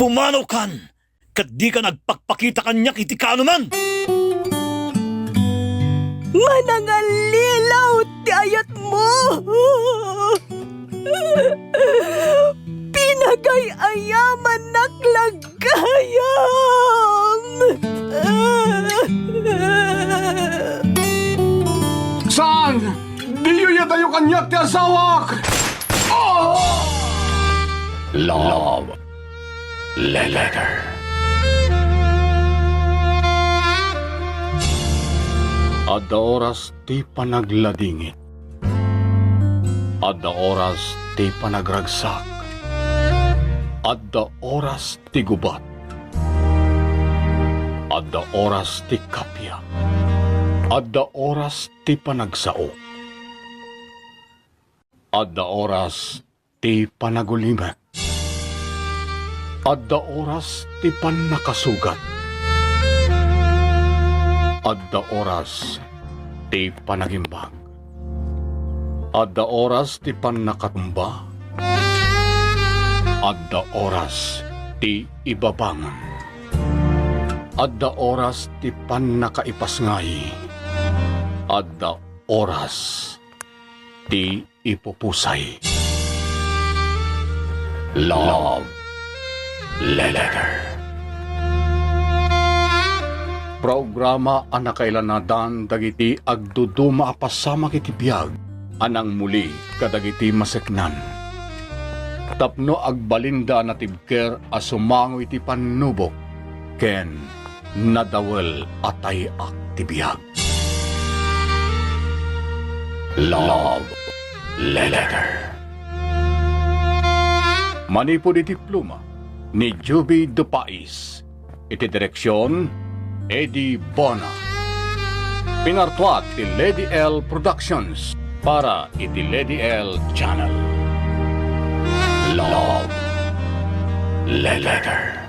Pumanaw kan! Kat di ka nagpakpakita kanya kiti ka naman! Manangalilaw ti ayat mo! Pinagay-ayaman naklagayam! Saan? Di yun tayo kanyak ti asawak! Love Letter. Adda oras ti panagladingit. Adda oras ti panagragsak. Adda oras ti gubat. Adda oras ti kapya. Adda oras ti panagsao. Adda oras ti panagulimek. Adda oras ti pannakasugat. Adda oras ti panagimbag. Adda oras ti pannakatumba. Adda oras ti ibabangon. Adda oras ti pannakaipasngay. Adda oras ti ipupusay. Love Letter. Programa anakailanadan dagiti agduduma apasama kiti biyag anang muli kadagiti maseknan. Tapno agbalinda na tibker asumango iti panubok ken nadawel atay ak ti biyag. Love Letter. Manipod iti pluma ni Juby Dupais. Iti direksyon Eddie Bona. Pinartuat ti Lady L Productions para iti Lady L Channel. Love Letter.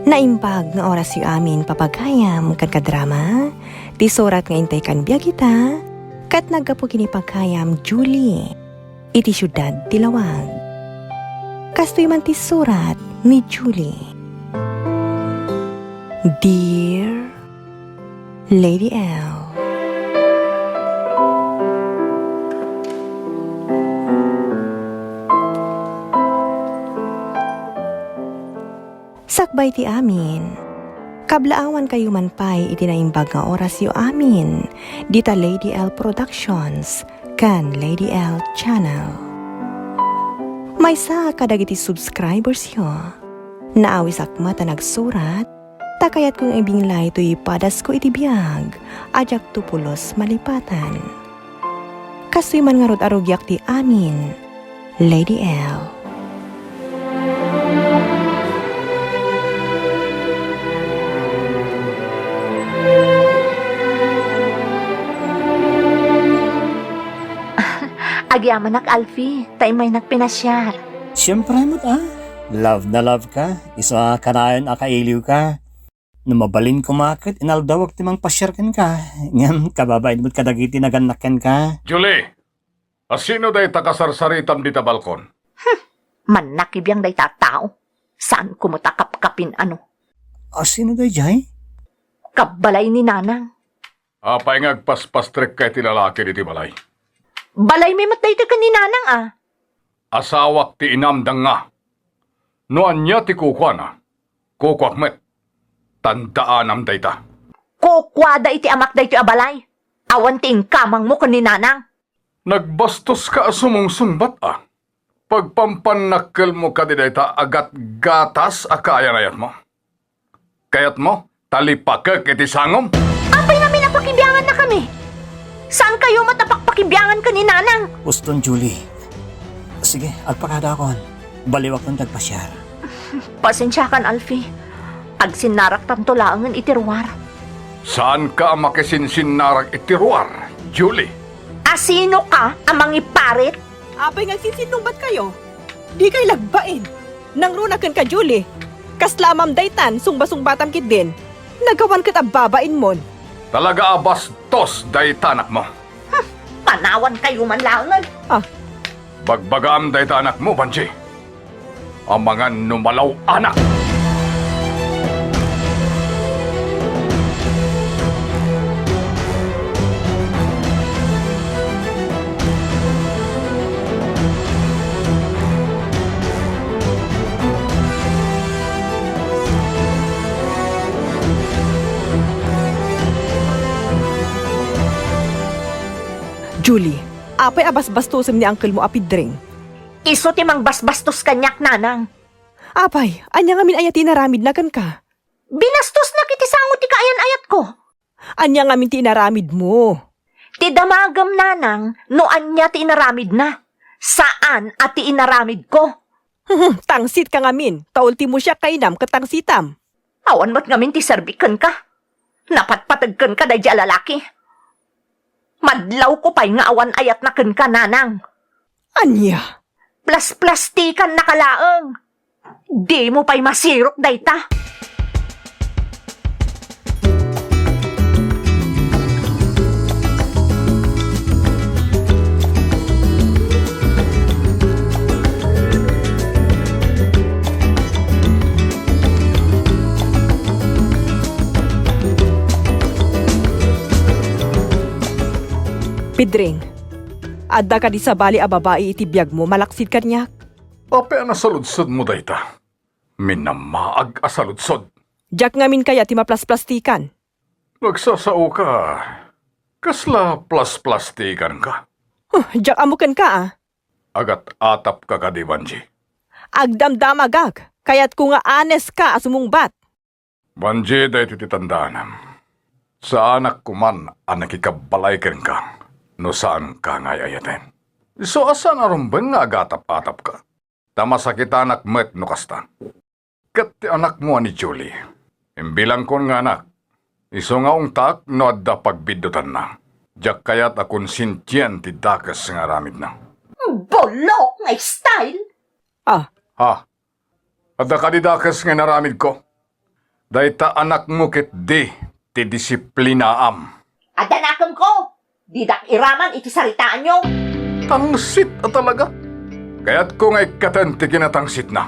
Naimbag nga oras yu amin papagkayam kat kadrama, ti surat nga intay kan biya kita, kat nagapo kini pagkayam Julie, iti syudad ti Lawag. Kastoy man ti surat ni Julie. Dear Lady L, sakbay ti amin. Kablaawan kayo man pa'y itinaimbag nga oras yu amin. Dita Lady L Productions, kan Lady L Channel. May sa kadagiti subscribers yo. Naawis akma ta nagsurat, takayat kong ibinglay to ipadas ko iti biyag, ajak tupulos malipatan. Kasoy man nga arugyak ti amin, Lady L. Agyaman nak Alfie, tayo may nagpinasyar. Siyempre mo't love na love ka. Isa kanayon akailiw ka. Numabalin kumakit, inaldawag timang pasyarkan ka. Ngam, kababain mo't kadagiti naganakken ka. Julie, asino day takasarsaritam dita balkon? Manakibiyang day tatao. Saan kumutakap-kapin ano? Sino day jay? Kabalay ni Nanang. Apay ngagpaspastrek kay ti lalaki di ti balay. Balay may matay ka ni Nanang Asawak ti inamdang nga. Noan niya ti kukwana. Kukwak met. Tandaan am dayta. Kukwada iti amak day ti abalay. Awan ti ingkamang mo ka ni Nanang. Nagbastos ka sumungsumbat Pagpampanakkel mo ka di dayta agat gatas akayan-ayat mo. Kayat mo, talipakek iti sangom. Apay nga minapakibiyangan na kami. Saan kayo matapakpakibiyangan ka ni Nanang? Uston, Julie. Sige, agpakada akon. Baliwak ng tagpasyar. Pasensyakan, Alfie. Agsinarak tanto laangan itirwar. Saan ka makisinsinarag itiruar, Julie? Asino ka amang iparit? Apay nga sisinumbat kayo. Di kay lagbain. Nang runakan ka, Julie. Kaslamam daytan, sungba-sungbatam kid din. Nagawan kat ababain mon. Talaga abastos day tanak mo. Panawan kayo man laungan. Bagbagam day tanak mo, Banji. Ang mga numalaw anak. Julie, apay abas-bastusim ni uncle mo apidring. Iso timang basbastos kanyak, nanang. Apay, anya ngamin ayat inaramid na kan ka. Binastos na kiti sangot ti kaayan ayat ko. Anya ngamin ti inaramid mo. Ti damagam, nanang, no anya ti inaramid na. Saan at ti inaramid ko? Tangsit ka ngamin, taulti mo siya kainam katangsitam. Awan mo't ngamin ti serbikan ka. Napatpatagkan ka day di alalaki. Madlaw ko pa'y nga awan ayat na ken ka, nanang. Anya? Plastikan na kalaang. Di mo pa'y masirok dayta. Pidring, adda ka di sa bali a babae itibiyag mo, malaksid ka niya. Ape na saludsod mo dayta. Minamaag asaludsod. Diyak ngamin kaya ti maplas-plastikan. Nagsasao ka. Kasla plus-plastikan ka. Diyak amukan ka Agat atap ka ka di, Banji. Agdamdamagag, kaya't kung nga anes ka asumungbat. Banji day tititandanam. Sa anak ko man ang nakikabalay ka. No saan ka ngayayatin. So asan arumbeng nga agatap-atap ka? Tamasakit anak met no kasta. Kat ti anak mo ni Julie. Imbilang kon nga anak. Iso nga ungtak no adda pagbidutan na. Diyak kayat akon sintyan ti dakas nga ramid na. Bolok nga style. Ha? Adda ka di dakas nga naramid ko. Dayta anak mo ket di ti disiplinaam. Adanakam ko. Didak iraman iti saritaan nyo. Tangsit talaga. Kaya't ko nga'y katanti kinatangsit na.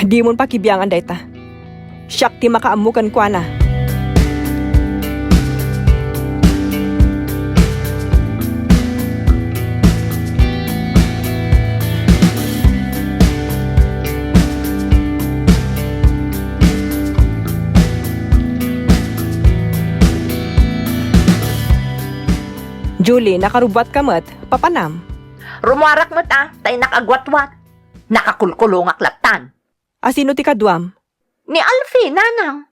Di mon pa kibiyangan dayta. Siyak ti makaamukan kwa na. Julie, nakarubat ka mat, papanam. Rumuarak mo't tay nakagwatwat. Nakakulkulong aklatan. Asino ti kadwam? Ni Alfie, nanang.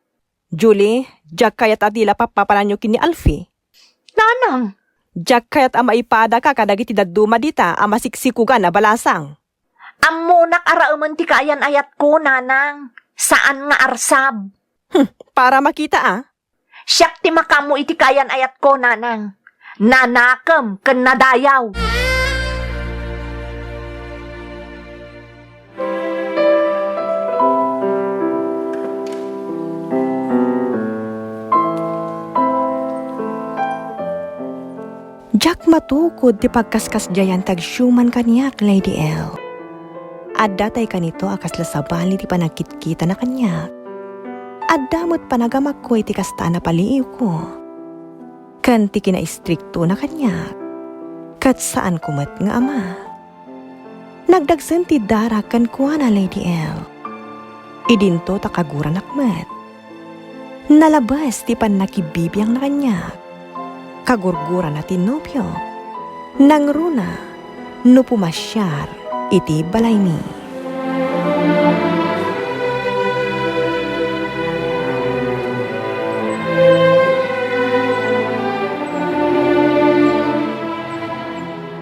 Julie, jak kayat atila papapalanyo kini Alfie. Nanang. Jak kayat ama ipada ka kadagiti daduma dita ama siksikugan na balasang. Ammo nakarauman ti kaayan ayat ko, nanang. Saan nga arsab? Para makita Siyak ti makamu iti kaayan ayat ko, nanang. Nanakam ken nadayaw. Jak matukod ti pagkaskas jayan tagsyuman kaniyak, Lady L. Adda tay kanito akas lasabali ti panagkitkita na kanyak. Adda mo't panagamak ko iti kasta na paliiw ko. Kan ti kina-istrikto na kanyak. Kat saan kumat nga ama. Nagdagsan ti dara kan kuha na, Lady L. Idinto takaguran akmat. Nalabas ti panakibibiyang na kanyak. Kagurguran na tinopyo. Nangruna, no pumasyar, iti balay mi.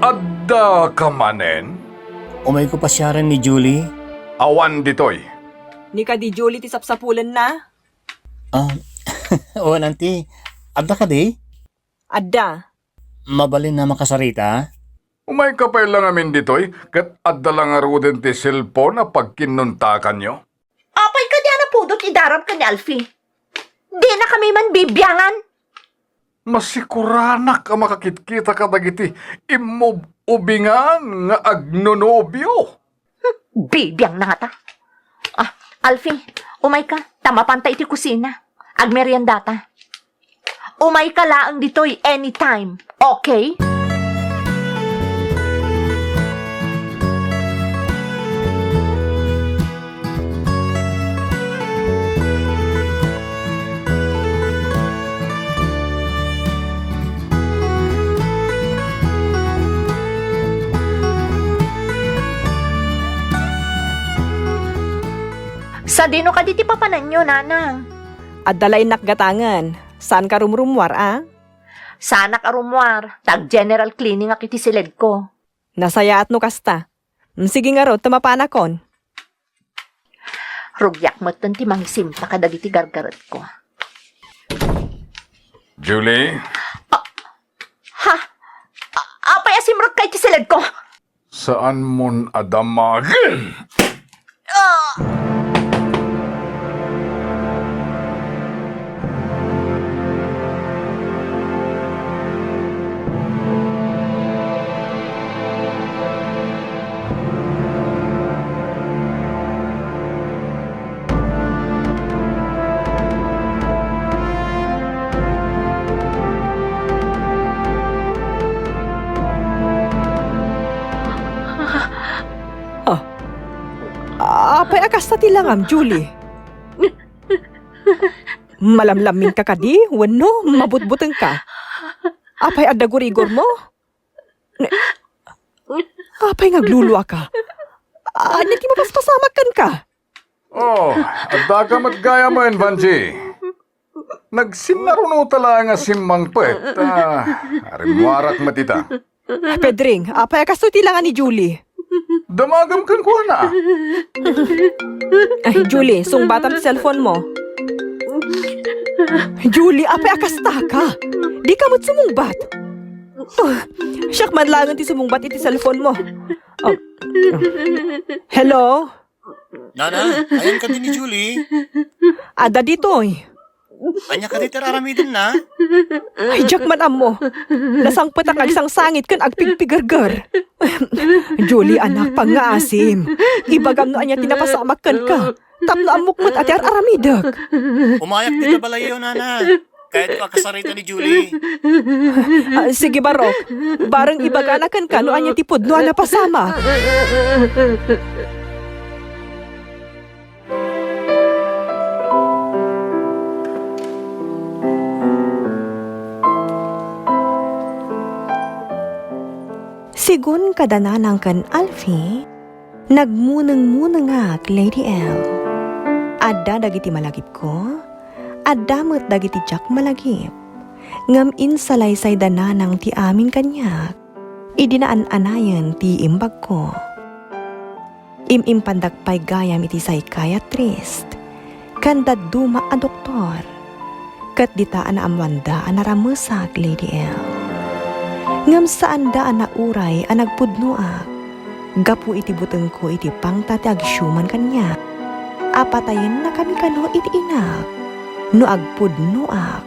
Adda ka manen? Umay ko pasyaran ni Julie. Awan ditoy. Ni ka di Julie ti sapsapulan na? O nanti, adda ka di? Adda. Mabalin na makasarita? Umay kapay lang amin ditoy, kat adda lang aruden ti cellphone na pagkinuntakan nyo. Apay ka diyan na pagdarab ka ni Alfie. Di na kami man bibiyangan. Masikuranak ka makakitkita ka dagiti imob ubingan nga agnonobyo. Bibiyang na nga ta. Alfie, umay ka. Tamapanta iti kusina. Agmeryandata. Umay ka laang dito'y anytime. Okay? Sa dino ka diti papanan nyo, nanang. Adalay nakgatangan. Saan ka rumrumwar, Sana karumwar. Tag-general cleaning akiti silid ko. Nasayaat no kasta. Sige nga ro, tamapanakon. Rugyak mo't ti mangsimta ka dagiti gargaret ko. Julie, Ha? Apay asimrot ka iti silid ko. saan mon adamagin? Apay akasta tilangam, Julie. Malamlamin ka kadi, wano, mabutbuteng ka. Apay adagurigor mo? Apay ngagluluwa ka. Anya ti mapaspasamakkan ka. Oh, adda ka matgaya mo yan, Vanji. Nagsimnaruno tala nga simmang pet. Arimwarak matita. Pedring, apay akasto tilangan ni Julie. Damagam kang kuha na. Ay, Julie, sungbatam ti cellphone mo. Julie, apay akasta ka. Di ka mo't sumungbat. Siyak madlangan ti sumungbat iti cellphone mo. Hello? Nana, ayan ka din ni Julie. Ada ditoy. Anya ka din tiraramidin na. Ay, Jack man mo. Nasangpet ang agsang sangit kan agpigpigargar. Julie, anak, pangaasim. Ibagam no anya tinapasamak kan ka. Tapno amukmat at yar aramidag. Umayak din ka balayo, Nana. Kahit pa kasarita ni Julie. Sige, Barok. Barang ibaganakan ka no anya tipod no ana pasama. Sigun kadananang kan Alfie, nagmuneng-munengak Lady L. Adda dagiti malagip ko, adda met dagiti Jack malagip. Ngam insalaysay dananang ti amin kanyak, idinaan-anayan ti imbag ko. Imimpandagpay gayam iti psychiatrist, kanda duma a doktor, kat ditaan na amwanda a naramusak Lady L. Ngam saan daan na uray a nagpudnoak, gapu iti buteng ko iti pangtati agsyuman kanya. Apatayin na kami kano iti inak, no agpudnoak,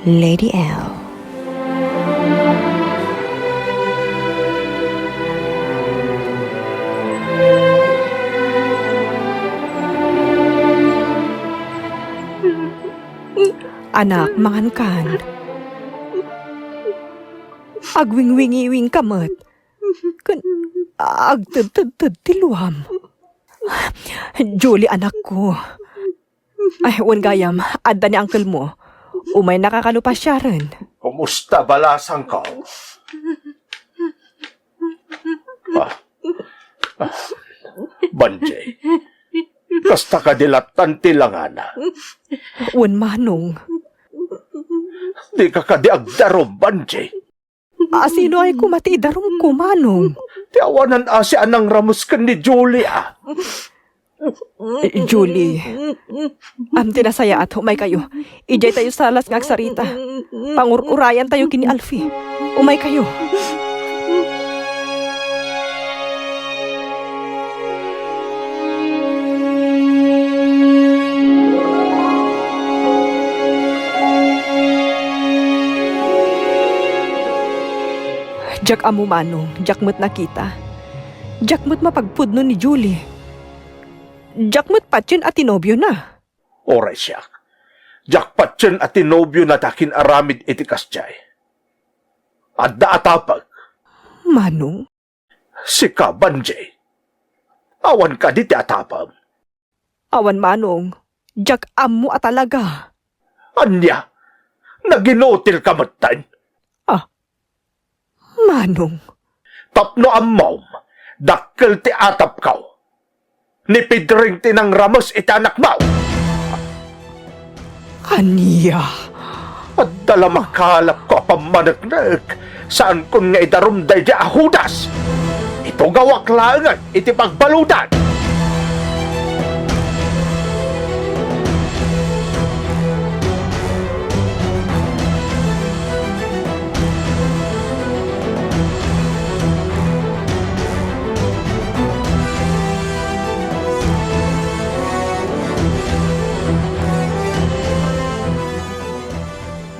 Lady L. Anak, mangankan. Agwing-wingi-wing kamat. Agtad-tad tiluam. Julie, anak ko. Ay, wan gayam, adda ni uncle mo. Umay nakakalupa siya rin. Kumusta balasang ka? Banjay, kasta ka dilatan tilangana. Wan manong. Di ka kadiagdaro, Banjay. Sino ay kumati darum kumanong? Tiawanan asi anang ramos ka ni Julia. Julie, tinasaya at umay kayo. Ijay tayo sa alas ng aksarita. Pangururayan tayo kini Alfie. Umay kayo. Jak amo manong, jak mo't nakita. Jak mo't mapagpudno ni Julie. Jak mo't patsin at tinobyo na. Oray siya. Jakpatyan at tinobyo na takin aramid iti kasjay. At daatapag, Manong, si ka, Banjay. Awan ka di ti atapag. awan manong, jak amo at talaga. Anya, naginotil ka matan. Manong, Tapno ammom, dakkel ti atap kaw. Ni pidring tinang ramos iti anak mo. aniya. At dala makalap ko pamanagnak. Saan kun nga idarumday di ahudas. Ito gawak langan iti pagbaludan.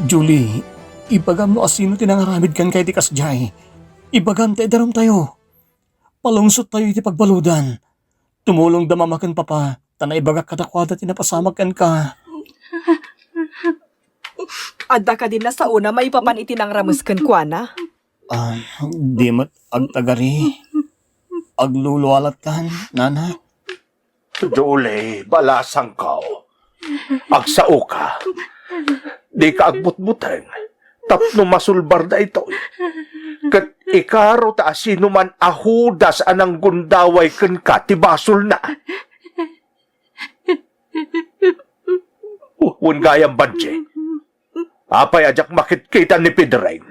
Julie, ibagam no asino tinangaramid kan kay ti kasjay. Ibagam tayo daram tayo. Palungsot tayo iti pagbaludan. Tumulong damamakan papa, tanay ibagak kadakwada tinapasamag kan ka. Adda ka din na sa una may papan itinang ramuskan kwa na. Di mo't agtagari. Agluluwalat kan, nana. Julie, balasang kaw. Agsao ka. Di ka agbutbuteng. Tapno masulbar na ito. Kat ikaro ta sino man ahudas anang gundaway ken ka ti basol na. Wen gayam Banjay. Apay ajak makit-kita ni Pidreng.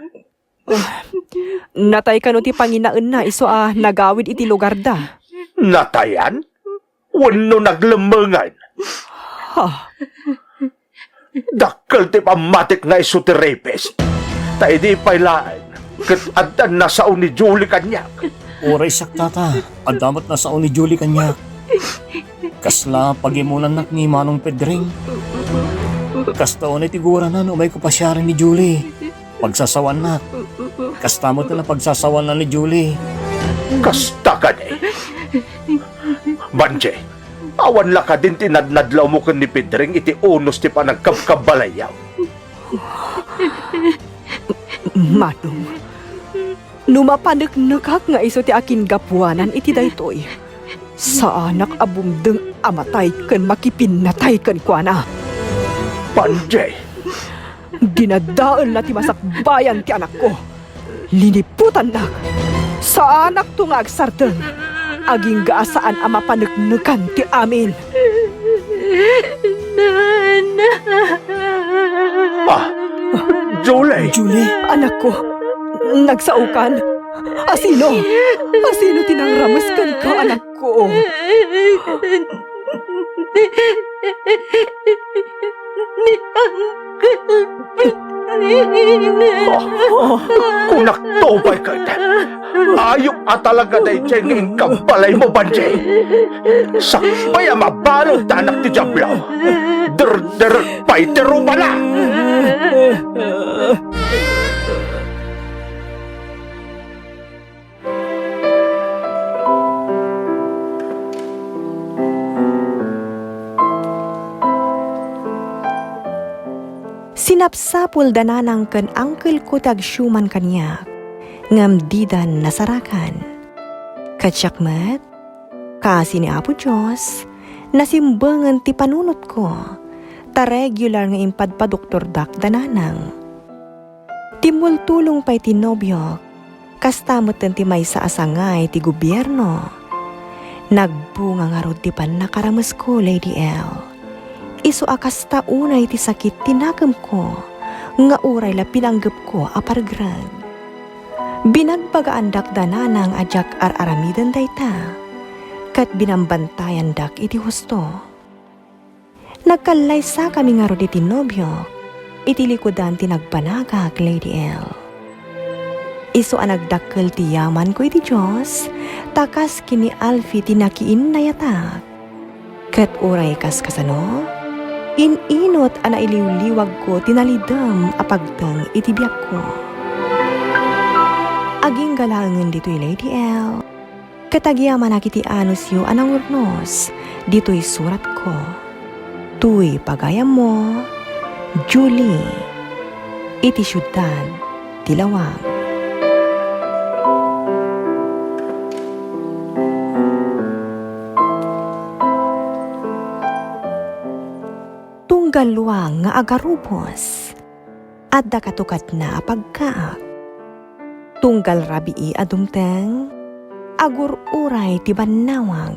Natay ka no ti panginaan na iso nagawid iti lugar da. Natayan? Wen no naglemengan. Ha, Dakkel ti pamatik nga iso ti rapist. Ta di pailaan. Kat adan na sao ni Julie kanyak. Oray sak tata, adamat na sao ni Julie kanya. Kasla pagimunan nak ni Manong Pedring. Kastaon ay tigura na no may kupasyaran ni Julie. Pagsasawan na. Kastamot na pagsasawan na ni Julie. Kasta ka ni. Banjay, awan la ka din tinadnadlaw mo kan ni Pedring iti unos ti panagkabkabalayaw. Manong, numapanagnagak nga iso ti akin gapuanan iti daytoy. Sa anak abumdeng amatay kan makipinatay kan kwa na. Banjay, Dinadaan na ti masakbayan ti anak ko. Liniputan na. Sa anak to nga agsardeng. Aging gaasaan ang mapanagnukan ti amin. Julie, Julie, Anak ko, nagsaukan. Asino? Asino tinangramos kan ka, anak ko? kung naktobay ka ayok at talaga na itsenging kabalay mo, Banjay. Sakbay ang mabalog na anak ti Diablo. Der pa'y terupa na. Sinapsapul dananang kan angkel ko tagsyuman kanya, ngamdidan nasarakan. Katsakmat, kasi ni Apo Diyos, nasimbangan ti panunot ko, ta regular nga impadpa Dr. Dak dananang. Timultulong pa'y tinobyo, kastamot ti may sa asangay ti gobyerno. Nagbunga nga rod ti pan nakaramas ko, Lady L. Isu akas taunay ti sakit tinagam ko, nga uray la pinanggap ko apargrag. Binagbagaan dak dananang ajak aramidan dayta, kat binambantayan dak iti husto. Nagkalay sa kami nga rod iti nobyo, iti likodan tinagpanagag, Lady L. Isu anagdakkel ti yaman ko iti Diyos, takas kini Alfie tinakiin na yatak. Kat uray kas kasano? Ininot ana iliwliwag ko tinalidam apagdang iti biyak ko. Aging galangan dito'y Lady L. Katagyaman nakiti anos yu anang urnos, dito'y surat ko. Tuy pagayam mo, Julie, iti syudad, Dilawag. Tunggal luwang nga agarubos, at dakatukat na pagkaak. Tunggal rabii adumteng, agur uray ti banawag.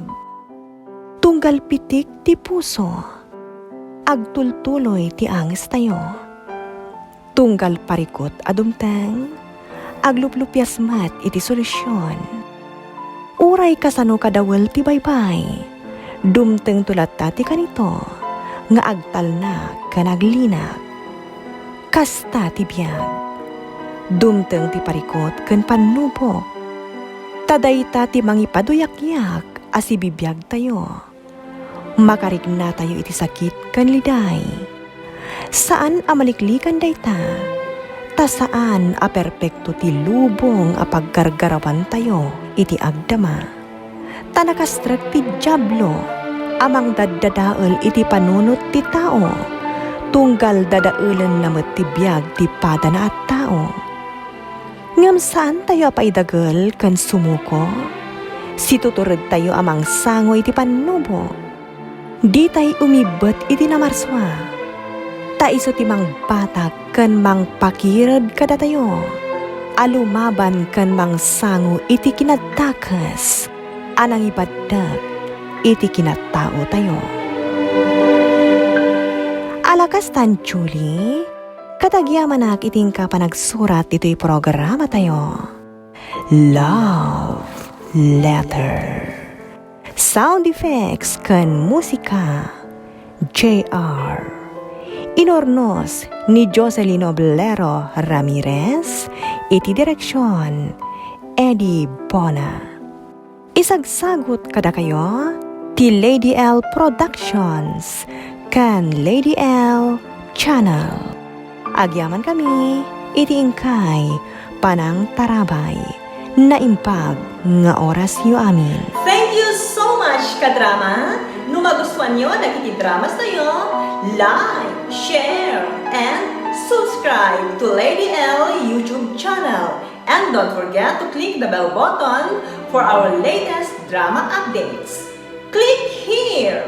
Tunggal pitik ti puso, agtultuloy ti angis tayo. Tunggal parikot adumteng, agluplupyas mat iti solusyon. Uray kasano kadawel ti baybay, dumteng tulata ti kanito, nga agtal na kanaglinak. Kasta ti biyag, dumteng ti parikot ken panubok. Tadayta ti mangipaduyak-yak asibibiyag tayo. Makarigna tayo iti sakit ken liday. Saan amaliklikan dayta? Ta saan a perpekto ti lubong a paggargarawan tayo iti agdama. Ta nakastrek ti diablo amang daddadael iti panunot ti tao. Tunggal dadaelen na met ti biag ti padana at tao. Ngam saan tayo paidagel ken sumuko? Situtured tayo amang sangoy iti panubo. Di tay umibet iti namarswa. Ta iso ti mang batak ken mang pakirad kada tayo. Alumaban ken mang sango iti kinadtakas. Anang ibaddak iti kinatao tayo. Alakas tan Julie, katagyaman na iting ka pa nagsurat ito'y programa tayo. Love Letter. Sound effects kan musika, JR. Inornos ni Jocelyn Oblero Ramirez, iti direksyon, Eddie Bona. Isagsagot kada kayo, ti Lady L Productions, kan Lady L Channel. Agyaman kami, iti ingkay, panang tarabay, na impag nga oras yu amin. Thank you so much, kadrama! No magustuhan nyo na dramas tayo, like, share, and subscribe to Lady L YouTube channel. And don't forget to click the bell button for our latest drama updates. Click here!